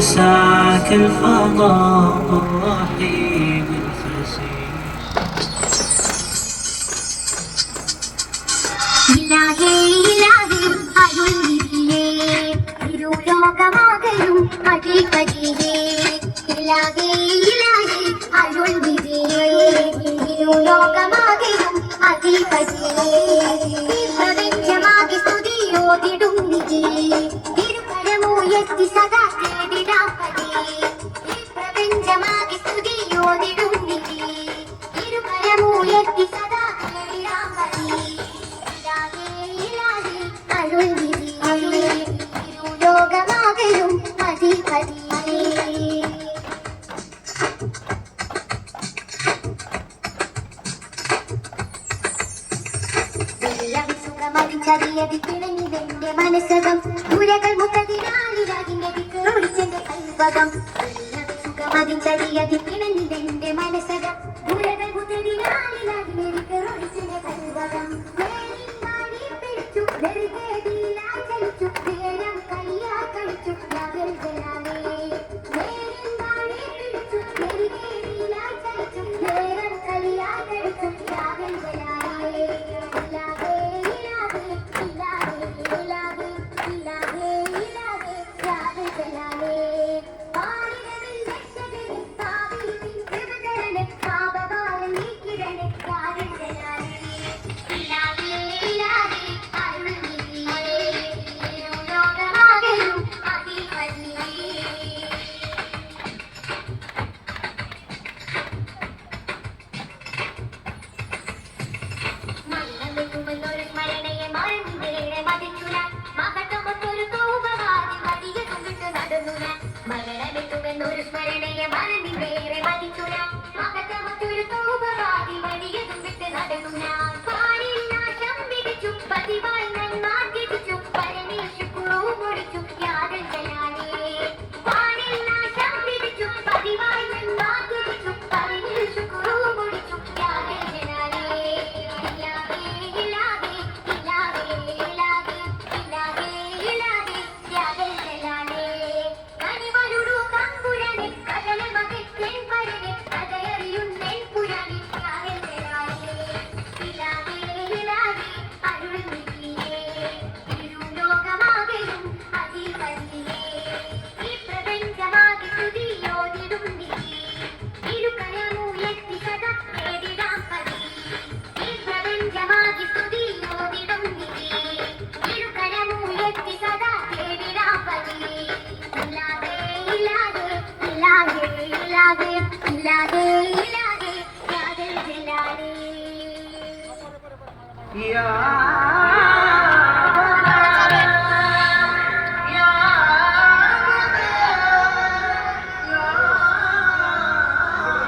يسعك الفضاء الرحيم الفسيح. ഇലാഹേ ഇലാഹേ അരുളിയേ ഇരുലോകമാകലും അടിപടിയേ. ഇലാഹേ ഇലാഹേ അരുളിയേ ഇരുലോകമാകലും അടിപടിയേ. പ്രപഞ്ചമാകെ സ്തുതിയോതിടുന്നിതേ തിരുകരമുയർത്തി സദാ കേടിടാപ്പതേ. പ്രപഞ്ചമാകെ സ്തുതിയോതിടുന്നിതേ തിരുകരമുയർത്തി സദാ കേടിടാപ്പതേ. ലോകമാകലും അധിപതിയേ. സുഖമതിച്ചറിയതി പിണങ്ങിതെന്റെ മനസ്സകം ദൂരകൾ മുഖതിനാളിരാകിന്റെ വിക്രൊളിച്ചെന്റെ കൈവകം. സുഖമതിച്ചറിയതി പിണങ്ങിതെന്റെ മനസ്സകം ദൂരകൾ മുഖതിനാളിരാകിന്റെ വിക്രൊളിച്ചെന്റെ കൈവകം. മരണമെത്തുമെന്നൊരു സ്മരണയെ മറന്നി വേറെ മതിച്ചു ഞാൻ. മകത്തമത്തൊരു തോപവാദി വഴിയതും വിട്ട് നടന്നു ഞാൻ. പാടിൽ നാശം വിധിച്ചു പതിവായി നന്മ തിരിച്ചു പരമേശു കുറുമൊടിച്ചു യാതൻ ജലാലേ. പാടിൽ നാശം വിധിച്ചു പതിവായി നന്മ തിരിച്ചു പരമേശു കുറുമൊടിച്ചു യാതൻ ജലാലേ. ഇലാഹേ ഇലാഹേ ഇലാഹേ ഇലാഹേ ഇലാഹേ ഇലാഹേ യാതൻ ജലാലേ. Ya